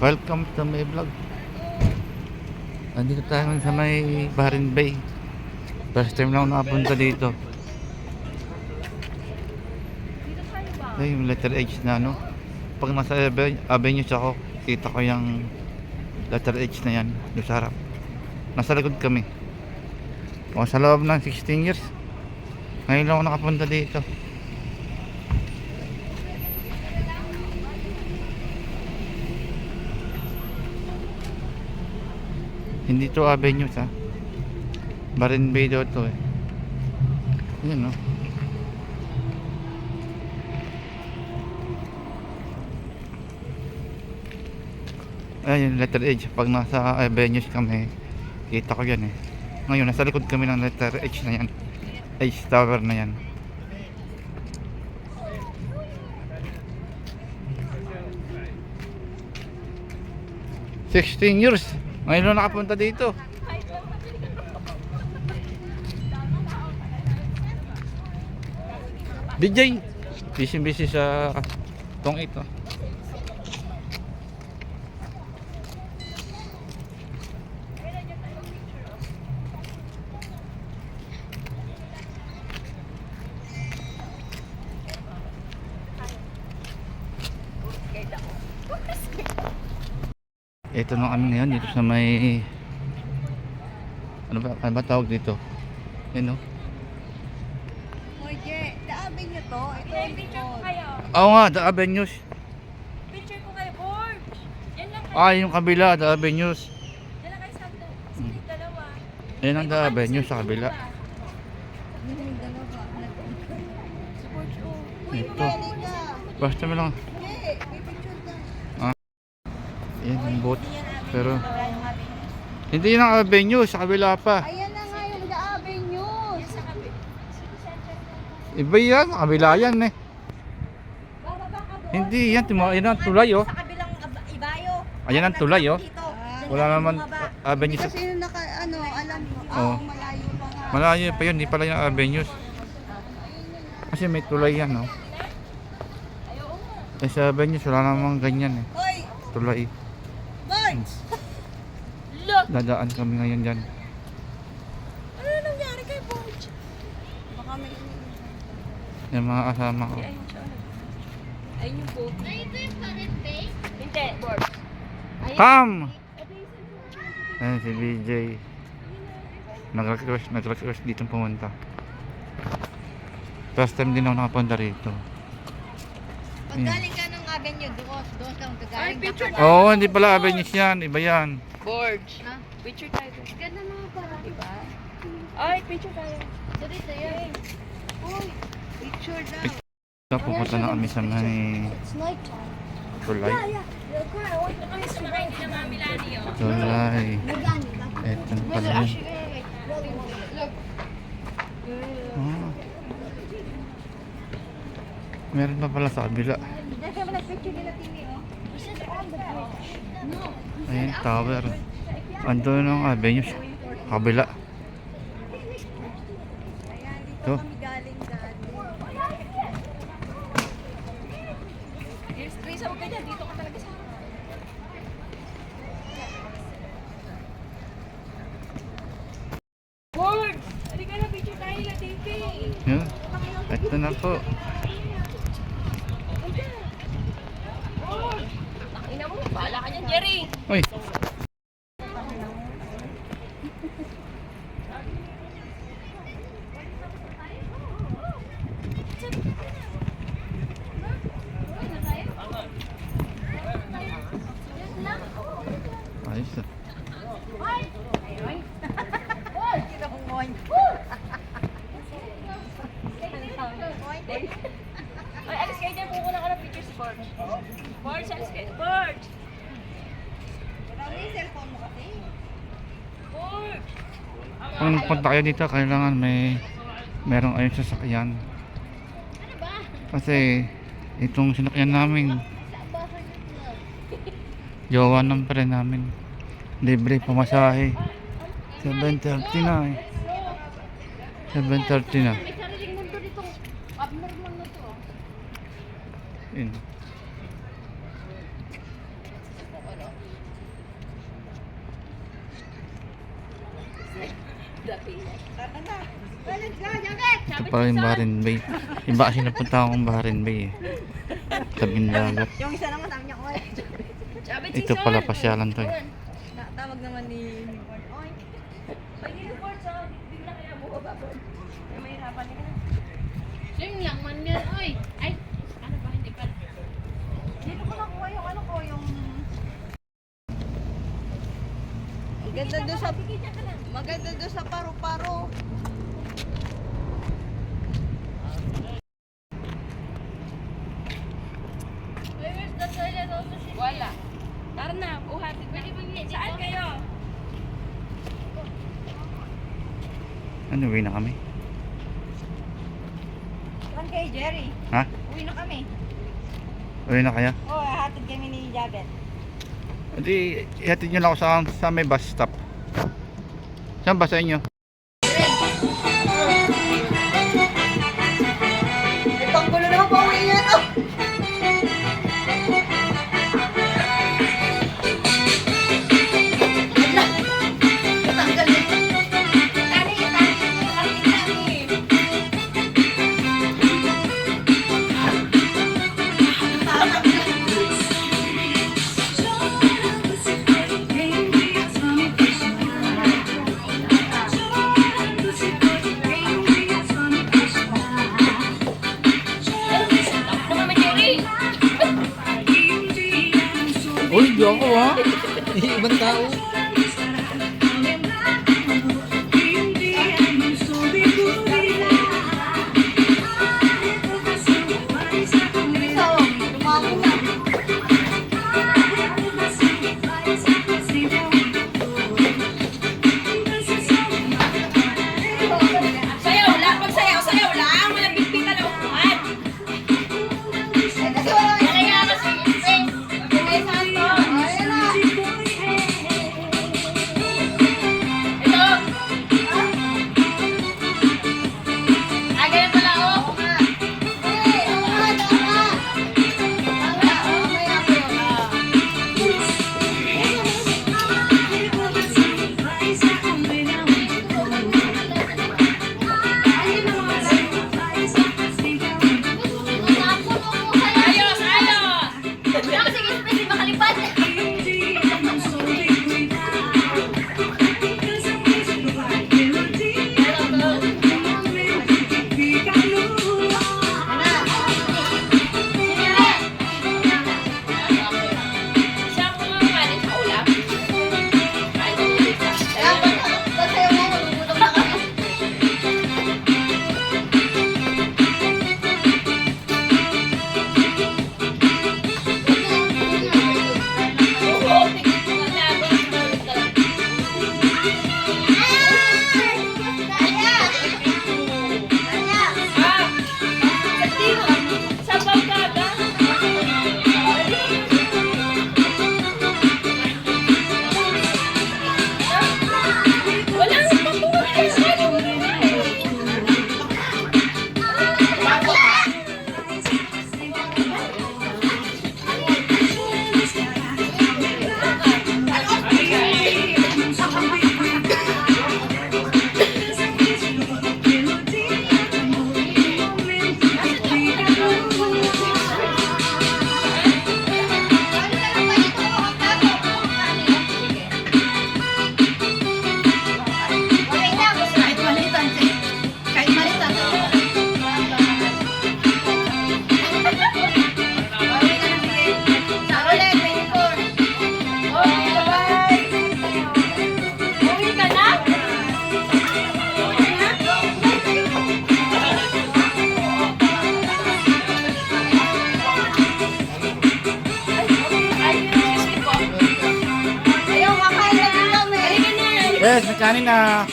Welcome to my vlog. Andito tayo ngayon sa may Bahrain Bay. First time lang ako nakapunta dito. Ito yung letter H na ano. Pag nasa Avenues ako, kita ko yung letter H na yan doon sa harap. Nasa likod kami. O sa loob ng 16 years ngayon lang ako nakapunta dito. Hindi to Avenues ha. Bahrain Bay daw to eh. Yan no. Ayan yung letter H. Pag nasa Avenues kami, kita ko yan eh. Ngayon nasa likod kami ng letter H na yan. H Tower na yan. "16 years ngayon lang nakapunta dito." DJ busy sa tong ito. Ito na kami ngayon dito sa may ano ba tawag dito? Yan no? Oye, the avenue to. Ito yung Picture ko kayo. Oo nga, The Avenues. Picture ko kayo, board. Yan lang kayo. Ah, yung kabila, The Avenues. Yan lang kayo sa split dalawa. Yan ang The Avenues sa kabila. yung dalawa. Support ko. Ito. Basta mo lang. Okay, may picture ka. Yan yung boat. Pero hindi yun ang Avenues, sa kabila pa. Ayan na nga yung the avenue. Yan sa kabila. Iba yan, kabila yan eh. Bababa ka doon. Hindi yan, yan ang tulay oh. Sa kabilang ibayo. Ayan ang tulay oh. Dito. Wala naman Avenues. Kasi yung naka, alam mo. Oo. Malayo pa nga. Malayo pa yun, hindi pala yung Avenues. Kasi may tulay yan oh. Eh sa Avenues wala namang ganyan eh. Hoy! Tulay. Birds! Look! Dadaan kami ngayon dyan. Ano na nangyari kay Borge? Baka may Yung mga kasama ko. Ayun siya. Ayun yung boat. Ay, ito yung Bahrain Bay? Hindi, Borge. Come! Ayan si BJ. Nag-request dito pumunta. First time din ako nakapunta rito. Pag galing ka ng avenue, doon ka Ay, gagaling picture ka. Oo, hindi pala Avenues yan. Iba yan. Borge. Ha? Picture tayo. Ganda mga pala. Diba? Ay, picture tayo. So dito yan. Uy, picture daw. Pupunta na kami sa may It's night time. tulay. Ay, sumakay din ang mga Milani oh. Tulay. Magani ba? Eto pala yun. Look. Ah. Meron pa pala sa kabila. Dahil kaya nag-picture nila TV, oh. No. Ayun, tower. Ando ng Avenues. Kabila. Ayan, dito Ito. kami galing dati. Here's Teresa, huwag ganyan. Dito ka talaga sa harap. Borge! Halika na, picture tayo na TV. Yun. Ito na po. Borge! Ina mo, bahala ka niyan, Jerry. Uy. Ayos ah. Kita kong moin. Ay, alis kayo dyan. Kukuha ka ng picture si Borge. Borge, alis kayo. Borge! Marami yung cellphone mo kasi. Borge! Kung punta kayo dito, kailangan merong ayun sasakyan. Kasi itong sinakyan namin, jowa ng pre namin. Libre pamasahe. 7:30 na eh. 7:30 na. May sariling mundo dito. Abnormal na to. Yun. Tara na. Well, let's go, Jacket! Para yung Bahrain Bay. Iba kasi napunta akong Bahrain Bay eh. Tabing dagat. Yung isa naman, sabi niya, oy. Ito pala pasyalan to eh. Tawag naman ni Newborn, oy. Pag niliport sa, bigla kaya bumaba po. May mahirapan ka na. Slim lang man yan, oy. Ay, ano ba, hindi pa. Dito ko nakuha yung ano ko, yung... Maganda doon sa... Maganda doon sa paro-paro. Where's the toilet also? Wala. Tara na, uhatin. Pwede ba niya? Saan kayo? Ano, uwi na kami? Saan kayo, Jerry? Ha? Uwi na kami. Uwi na kaya? Oo, hatid kami ni Jabet. Hindi, ihatid nyo lang ako sa may bus stop. Saan ba sa inyo? Itong gulo naman po uwi niya ito. Tanggal na. Tani. Mama Jerry! Uy, di ako ha? Ibang tao. Lumago na. Sayaw lang! Pagsayaw lang! Walang bigbitan na upuan! Eh, kasi wala yung... Kaya kasi yung Pagkakay santo! Ayun na. Ito! Ah, ganyan pala oh! Eh, tama. Tama, mamaya po. Ayos! Ayos! Kasi express makalipad! Siya ko nga kanin sa ulam. Kain ko ulit sa Kaya pag sayo mo, magugutom na kami. Yes, kanin na.